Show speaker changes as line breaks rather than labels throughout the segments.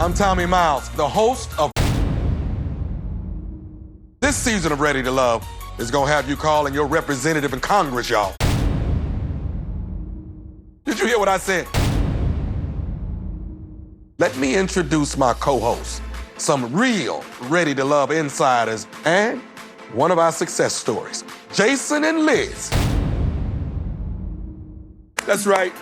I'm Tommy Miles, the host of this season of Ready to Love is gonna have you calling your representative in Congress, y'all. Did you hear what I said? Let me introduce my co-hosts, some real Ready to Love insiders, and one of our success stories, Jason and Liz. That's right.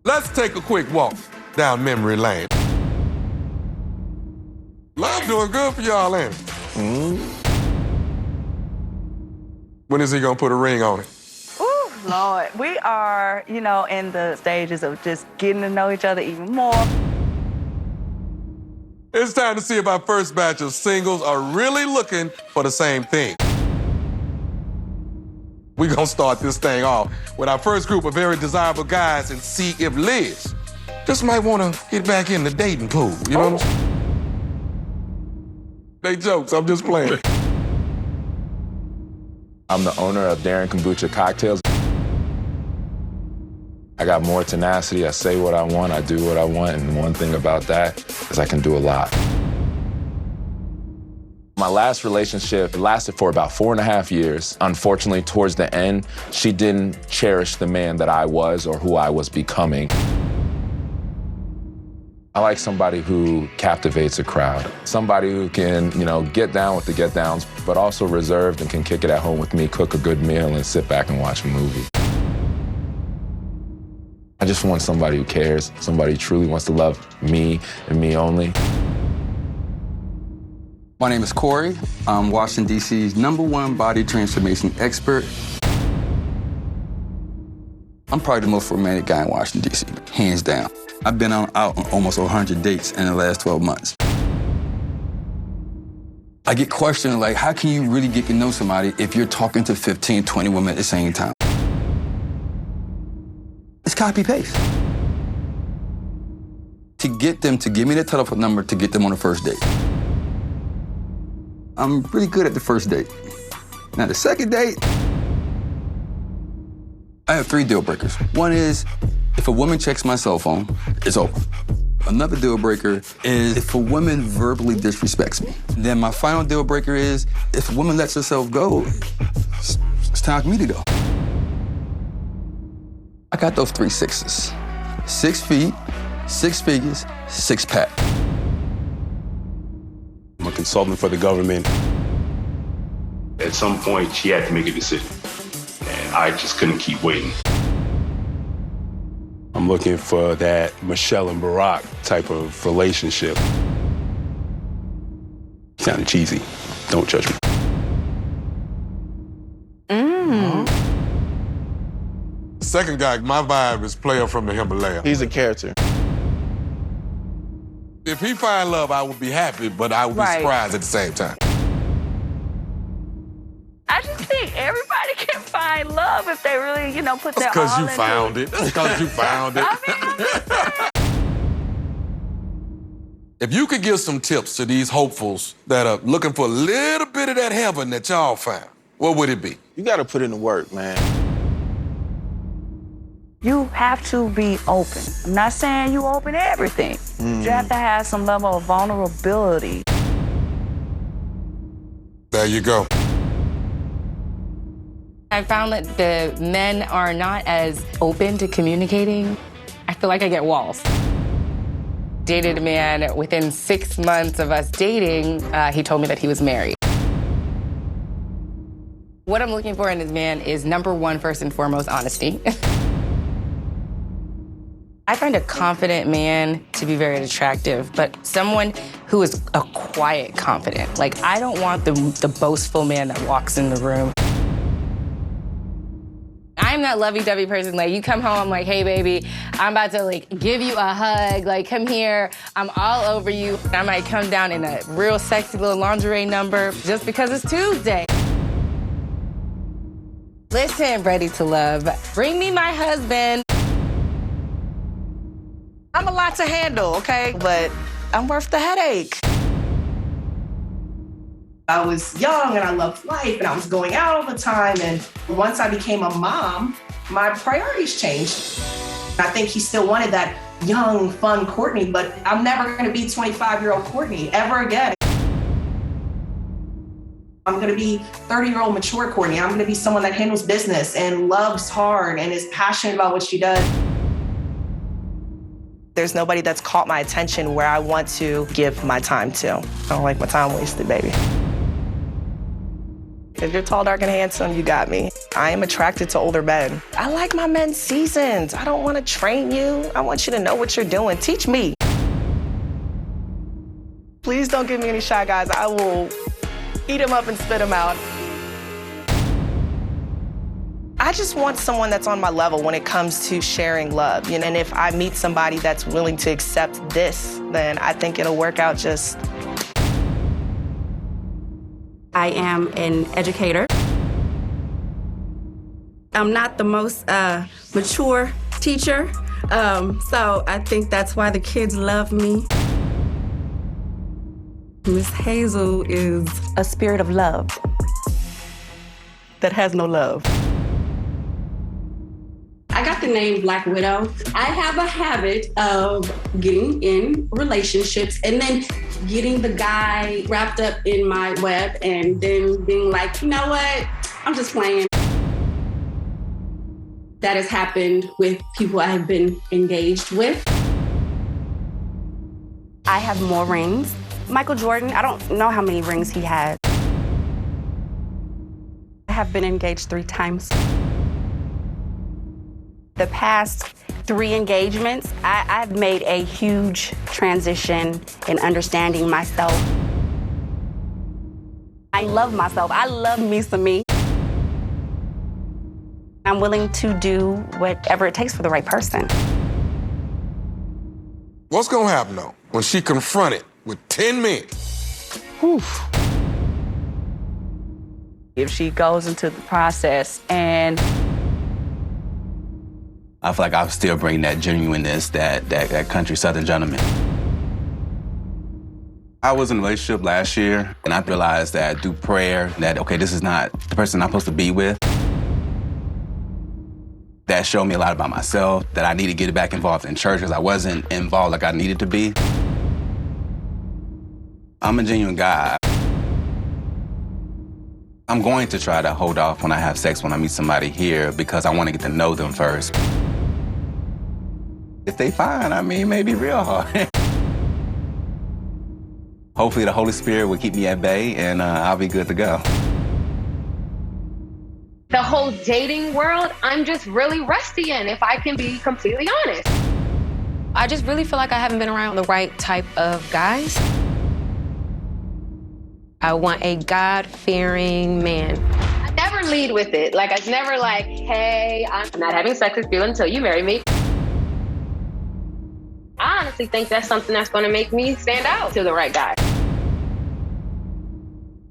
Let's take a quick walk down memory lane. Love doing good for y'all, ain't it? When is he gonna put a ring on it?
Ooh, Lord. We are, in the stages of just getting to know each other even more.
It's time to see if our first batch of singles are really looking for the same thing. We're gonna start this thing off with our first group of very desirable guys and see if Liz just might wanna get back in the dating pool, you know what I'm saying? They jokes, I'm just playing.
I'm the owner of Darren Kombucha Cocktails. I got more tenacity, I say what I want, I do what I want, and one thing about that is I can do a lot. My last relationship lasted for about 4.5 years. Unfortunately, towards the end, she didn't cherish the man that I was or who I was becoming. I like somebody who captivates a crowd. Somebody who can, get down with the get downs, but also reserved and can kick it at home with me, cook a good meal, and sit back and watch a movie. I just want somebody who cares, somebody who truly wants to love me and me only.
My name is Corey. I'm Washington, D.C.'s #1 body transformation expert. I'm probably the most romantic guy in Washington, D.C., hands down. I've been out on almost 100 dates in the last 12 months. I get questioned like, how can you really get to know somebody if you're talking to 15, 20 women at the same time? It's copy-paste. To get them to give me their telephone number to get them on the first date. I'm really good at the first date. Now, the second date, I have 3 deal breakers. One is, if a woman checks my cell phone, it's over. Another deal breaker is if a woman verbally disrespects me. Then my final deal breaker is, if a woman lets herself go, it's time for me to go. I got those 3 sixes. 6 feet, 6 figures, 6-pack.
I'm a consultant for the government.
At some point, she had to make a decision, and I just couldn't keep waiting.
I'm looking for that Michelle and Barack type of relationship. Sounded cheesy. Don't judge me.
Second guy, my vibe is player from the Himalaya.
He's a character.
If he find love, I would be happy, but I would be surprised at the same time.
I just think everybody can find love if they really, put their all into it.
That's because you found it. That's because you found it.
I mean, I'm just saying.
If you could give some tips to these hopefuls that are looking for a little bit of that heaven that y'all found, what would it be?
You gotta put in the work, man.
You have to be open. I'm not saying you open everything. You have to have some level of vulnerability.
There you go.
I found that the men are not as open to communicating. I feel like I get walls. Dated a man, within 6 months of us dating, he told me that he was married. What I'm looking for in this man is #1, first and foremost, honesty. I find a confident man to be very attractive, but someone who is a quiet confident. Like, I don't want the boastful man that walks in the room. I'm that lovey-dovey person. Like, you come home, I'm like, hey, baby, I'm about to, give you a hug. Like, come here. I'm all over you. I might come down in a real sexy little lingerie number just because it's Tuesday. Listen, Ready to Love, bring me my husband.
I'm a lot to handle, okay? But I'm worth the headache. I was young and I loved life and I was going out all the time. And once I became a mom, my priorities changed. I think he still wanted that young, fun Courtney, but I'm never going to be 25-year-old Courtney ever again. I'm going to be 30-year-old mature Courtney. I'm going to be someone that handles business and loves hard and is passionate about what she does. There's nobody that's caught my attention where I want to give my time to. I don't like my time wasted, baby. If you're tall, dark, and handsome, you got me. I am attracted to older men. I like my men seasoned. I don't want to train you. I want you to know what you're doing. Teach me. Please don't give me any shy guys. I will eat them up and spit them out. I just want someone that's on my level when it comes to sharing love. You know? And if I meet somebody that's willing to accept this, then I think it'll work out just.
I am an educator. I'm not the most mature teacher, so I think that's why the kids love me. Miss Hazel is
A spirit of love
that has no love.
I got the name Black Widow. I have a habit of getting in relationships and then getting the guy wrapped up in my web and then being like, you know what? I'm just playing. That has happened with people I have been engaged with. I have more rings. Michael Jordan, I don't know how many rings he had. I have been engaged 3 times. The past 3 engagements, I've made a huge transition in understanding myself. I love myself. I love me some me. I'm willing to do whatever it takes for the right person.
What's gonna happen, though, when she confronted with 10 men?
Whew. If she goes into the process and
I feel like I'll still bring that genuineness, that country Southern gentleman. I was in a relationship last year, and I realized that through prayer, that, okay, this is not the person I'm supposed to be with. That showed me a lot about myself, that I need to get back involved in church because I wasn't involved like I needed to be. I'm a genuine guy. I'm going to try to hold off when I have sex when I meet somebody here because I want to get to know them first. If they fine, I mean, it may be real hard. Hopefully the Holy Spirit will keep me at bay and I'll be good to go.
The whole dating world, I'm just really rusty in, if I can be completely honest.
I just really feel like I haven't been around the right type of guys. I want a God-fearing man.
I never lead with it. Like, it's never like, hey, I'm not having sex with you until you marry me. I honestly think that's something that's going to make me stand out to the right guy.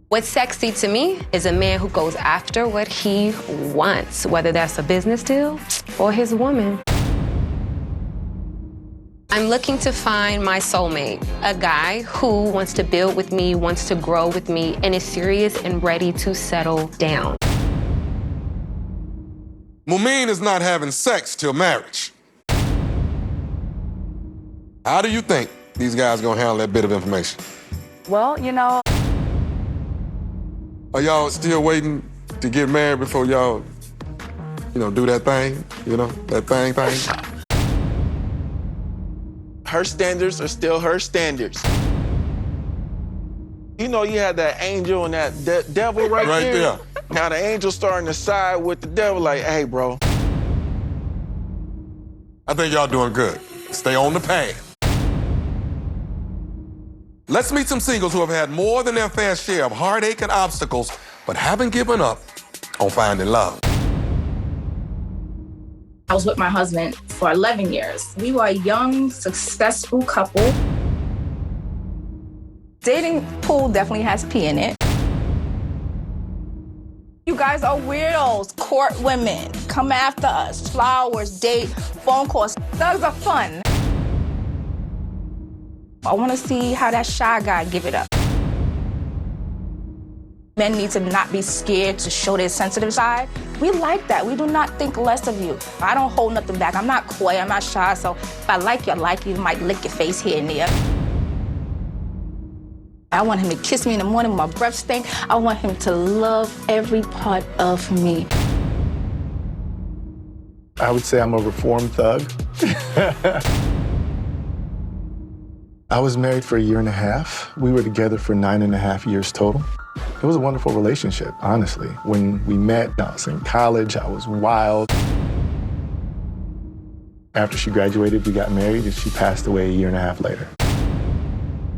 What's sexy to me is a man who goes after what he wants, whether that's a business deal or his woman. I'm looking to find my soulmate, a guy who wants to build with me, wants to grow with me, and is serious and ready to settle down.
Mumin is not having sex till marriage. How do you think these guys gonna handle that bit of information?
well, you know.
Are y'all still waiting to get married before y'all, do that thing? That thing?
Her standards are still her standards. You had that angel and that devil right there. Now the angel's starting to side with the devil like, hey, bro.
I think y'all doing good. Stay on the path. Let's meet some singles who have had more than their fair share of heartache and obstacles, but haven't given up on finding love.
I was with my husband for 11 years. We were a young, successful couple. Dating pool definitely has pee in it. You guys are weirdos, court women, come after us, flowers, date, phone calls. Those are fun. I want to see how that shy guy give it up. Men need to not be scared to show their sensitive side. We like that. We do not think less of you. I don't hold nothing back. I'm not coy, I'm not shy, so if I like you, I like you. I might lick your face here and there. I want him to kiss me in the morning when my breath stink. I want him to love every part of me.
I would say I'm a reformed thug. I was married for 1.5 years. We were together for 9.5 years total. It was a wonderful relationship, honestly. When we met, I was in college, I was wild. After she graduated, we got married, and she passed away 1.5 years later.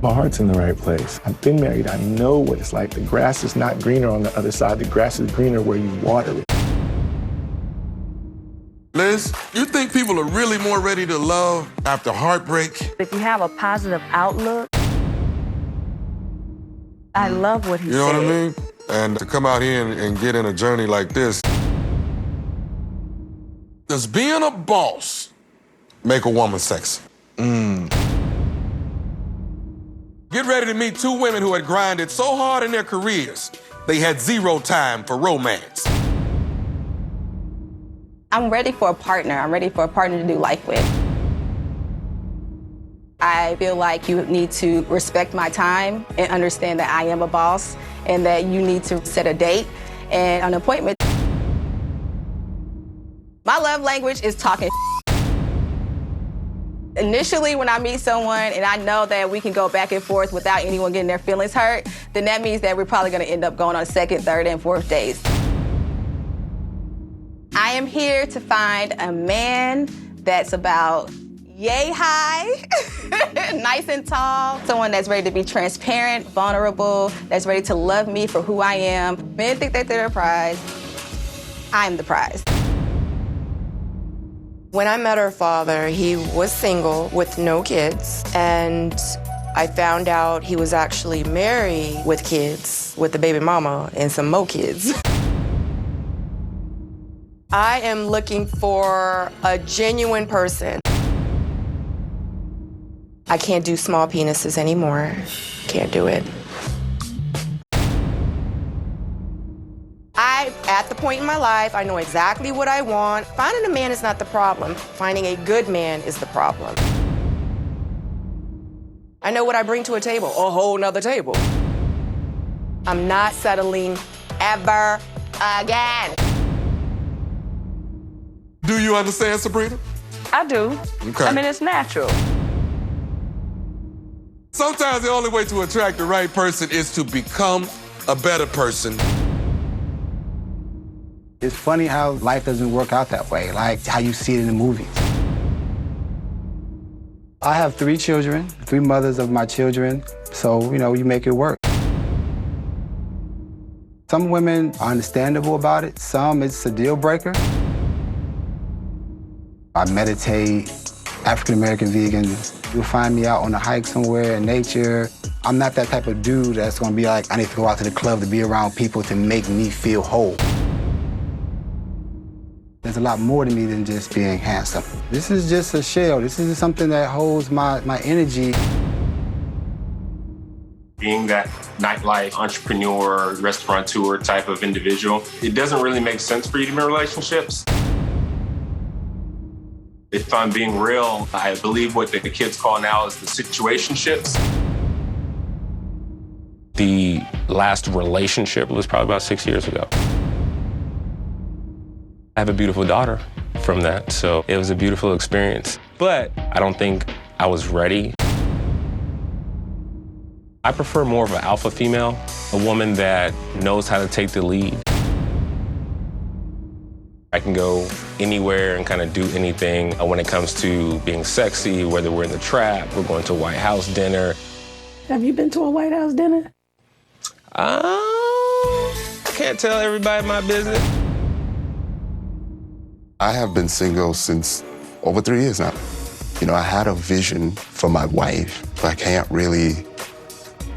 My heart's in the right place. I've been married, I know what it's like. The grass is not greener on the other side. The grass is greener where you water it.
Liz, you think people are really more ready to love after heartbreak?
If you have a positive outlook, I love what he said.
You know what I mean? And to come out here and get in a journey like this, does being a boss make a woman sexy? Get ready to meet two women who had grinded so hard in their careers, they had 0 time for romance.
I'm ready for a partner. I'm ready for a partner to do life with. I feel like you need to respect my time and understand that I am a boss and that you need to set a date and an appointment. My love language is talking. Initially, when I meet someone and I know that we can go back and forth without anyone getting their feelings hurt, then that means that we're probably gonna end up going on 2nd, 3rd, and 4th dates. I am here to find a man that's about yay high, nice and tall, someone that's ready to be transparent, vulnerable, that's ready to love me for who I am. Men think that they're the prize. I'm the prize.
When I met her father, he was single with no kids, and I found out he was actually married with kids, with a baby mama and some more kids. I am looking for a genuine person. I can't do small penises anymore. Can't do it. I'm at the point in my life, I know exactly what I want. Finding a man is not the problem. Finding a good man is the problem. I know what I bring to a table, a whole nother table. I'm not settling ever again.
Do you understand, Sabrina?
I do.
Okay.
I mean, it's natural.
Sometimes the only way to attract the right person is to become a better person.
It's funny how life doesn't work out that way, like how you see it in the movies. I have 3 children, 3 mothers of my children, so, you make it work. Some women are understandable about it, some it's a deal breaker. I meditate, African-American vegan. You'll find me out on a hike somewhere in nature. I'm not that type of dude that's gonna be like, I need to go out to the club to be around people to make me feel whole. There's a lot more to me than just being handsome. This is just a shell. This is something that holds my energy.
Being that nightlife entrepreneur, restaurateur type of individual, it doesn't really make sense for you to be in relationships. If I'm being real, I believe what the kids call now is the situationships.
The last relationship was probably about 6 years ago. I have a beautiful daughter from that, so it was a beautiful experience. But I don't think I was ready. I prefer more of an alpha female, a woman that knows how to take the lead. I can go anywhere and kind of do anything when it comes to being sexy, whether we're in the trap, we're going to a White House dinner.
Have you been to a White House dinner?
I can't tell everybody my business.
I have been single since over 3 years now. I had a vision for my wife, but I can't really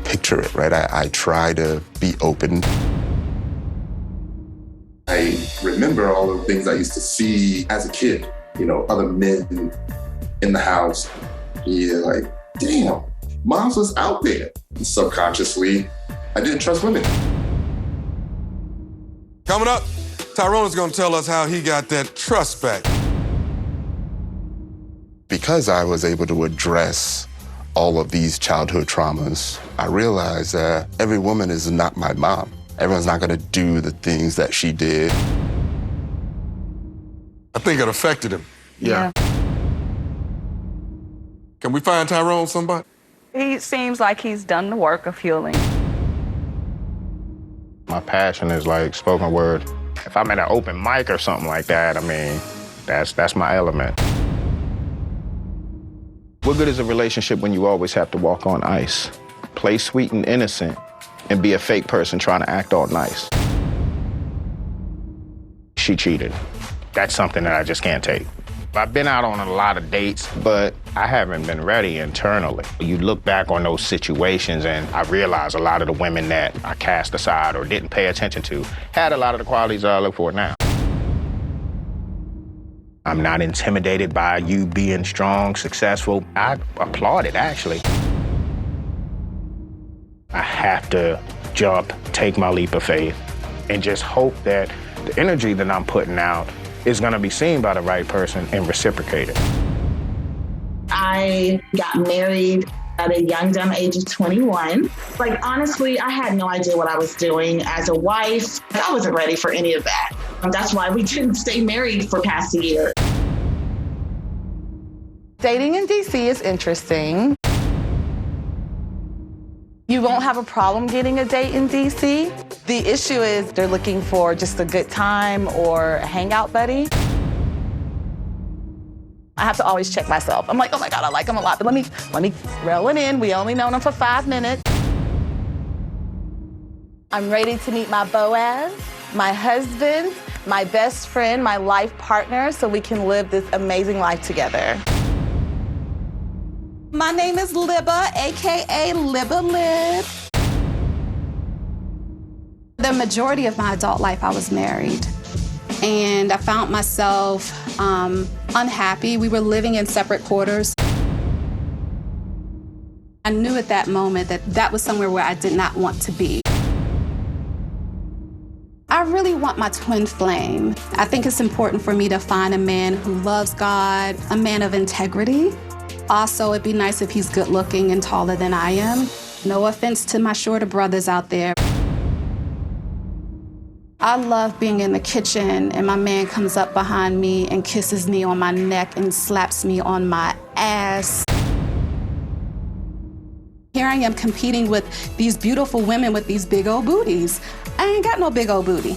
picture it, right? I try to be open. I remember all the things I used to see as a kid, other men in the house. Yeah, like, damn, moms was out there. And subconsciously, I didn't trust women.
Coming up, Tyrone is going to tell us how he got that trust back.
Because I was able to address all of these childhood traumas, I realized that every woman is not my mom. Everyone's not going to do the things that she did.
I think it affected him.
Yeah.
Can we find Tyrone somebody?
He seems like he's done the work of healing.
My passion is like spoken word. If I'm at an open mic or something like that, I mean, that's my element. What good is a relationship when you always have to walk on ice? Play sweet and innocent and be a fake person trying to act all nice. She cheated. That's something that I just can't take. I've been out on a lot of dates, but I haven't been ready internally. You look back on those situations and I realize a lot of the women that I cast aside or didn't pay attention to had a lot of the qualities that I look for now. I'm not intimidated by you being strong, successful. I applaud it, actually. I have to jump, take my leap of faith, and just hope that the energy that I'm putting out is gonna be seen by the right person and reciprocated.
I got married at a young, dumb age of 21. Like, honestly, I had no idea what I was doing as a wife. I wasn't ready for any of that. That's why we didn't stay married for past a year.
Dating in DC is interesting. You won't have a problem getting a date in DC. The issue is they're looking for just a good time or a hangout buddy. I have to always check myself. I'm like, oh my God, I like him a lot, but let me reel it in. We only known him for 5 minutes. I'm ready to meet my Boaz, my husband, my best friend, my life partner, so we can live this amazing life together.
My name is Libba, AKA Libba Lib. The majority of my adult life, I was married. And I found myself unhappy. We were living in separate quarters. I knew at that moment that that was somewhere where I did not want to be. I really want my twin flame. I think it's important for me to find a man who loves God, a man of integrity. Also, it'd be nice if he's good looking and taller than I am. No offense to my shorter brothers out there. I love being in the kitchen and my man comes up behind me and kisses me on my neck and slaps me on my ass. Here I am competing with these beautiful women with these big old booties. I ain't got no big old booty.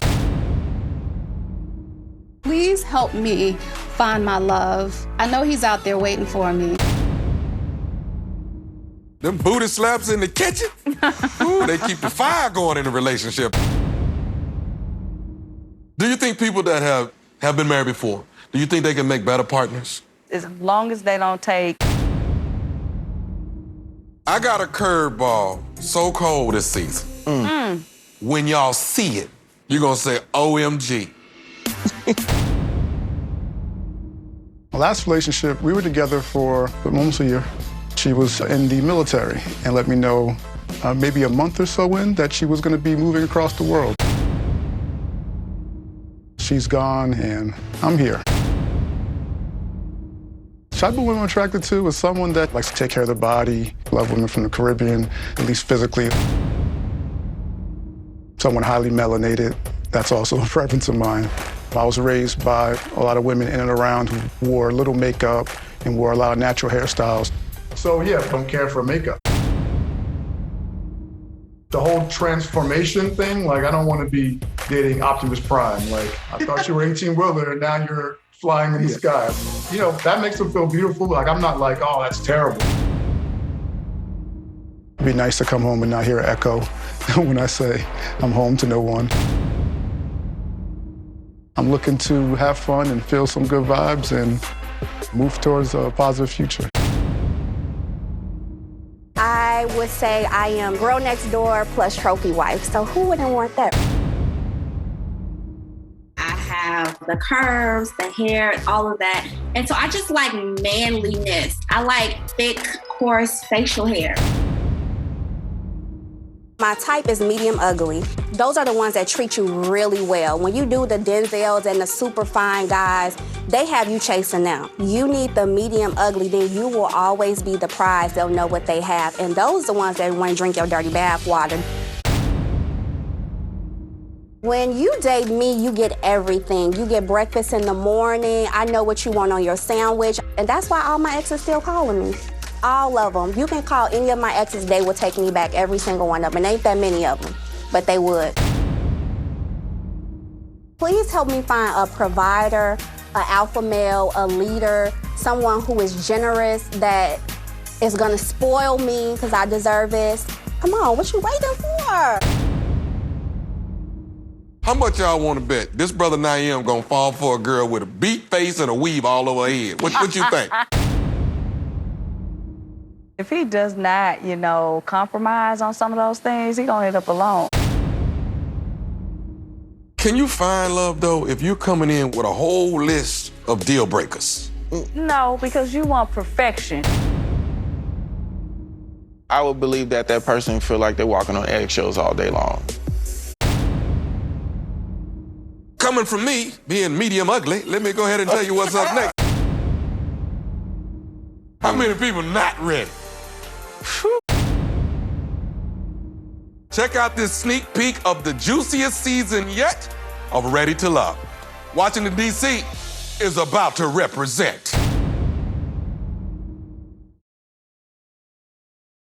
Please help me find my love. I know he's out there waiting for me.
Them booty slaps in the kitchen? Ooh, they keep the fire going in a relationship. Do you think people that have been married before, do you think they can make better partners?
As long as they don't take...
I got a curveball so cold this season. When y'all see it, you're gonna say, OMG.
My last relationship, we were together for almost a year. She was in the military and let me know maybe a month or so in that she was gonna be moving across the world. She's gone and I'm here. Type of women I'm attracted to is someone that likes to take care of their body, love women from the Caribbean, at least physically. Someone highly melanated, that's also a preference of mine. I was raised by a lot of women in and around who wore little makeup and wore a lot of natural hairstyles. So yeah, don't care for makeup. The whole transformation thing, like I don't want to be dating Optimus Prime. Like I thought you were 18-wheeler and now you're flying in the sky. You know, that makes them feel beautiful. Like I'm not like, oh, that's terrible. It'd be nice to come home and not hear an echo when I say I'm home to no one. I'm looking to have fun and feel some good vibes and move towards a positive future.
I would say I am girl next door plus trophy wife. So who wouldn't want that?
I have the curves, the hair, all of that. And so I just like manliness. I like thick, coarse facial hair.
My type is medium ugly. Those are the ones that treat you really well. When you do the Denzels and the super fine guys, they have you chasing them. You need the medium ugly, then you will always be the prize. They'll know what they have. And those are the ones that want to drink your dirty bath water. When you date me, you get everything. You get breakfast in the morning. I know what you want on your sandwich. And that's why all my exes still calling me. All of them. You can call any of my exes, they will take me back, every single one of them. And ain't that many of them, but they would. Please help me find a provider, an alpha male, a leader, someone who is generous, that is gonna spoil me because I deserve this. Come on, what you waiting for?
How much y'all want to bet this brother Naeem gonna fall for a girl with a beat face and a weave all over her head? What you think?
If he does not, compromise on some of those things, he gonna end up alone.
Can you find love, though, if you're coming in with a whole list of deal breakers?
No, because you want perfection.
I would believe that person feel like they're walking on eggshells all day long.
Coming from me, being medium ugly, let me go ahead and tell you what's up next. How many people not ready? Check out this sneak peek of the juiciest season yet of Ready to Love. Washington, D.C. is about to represent.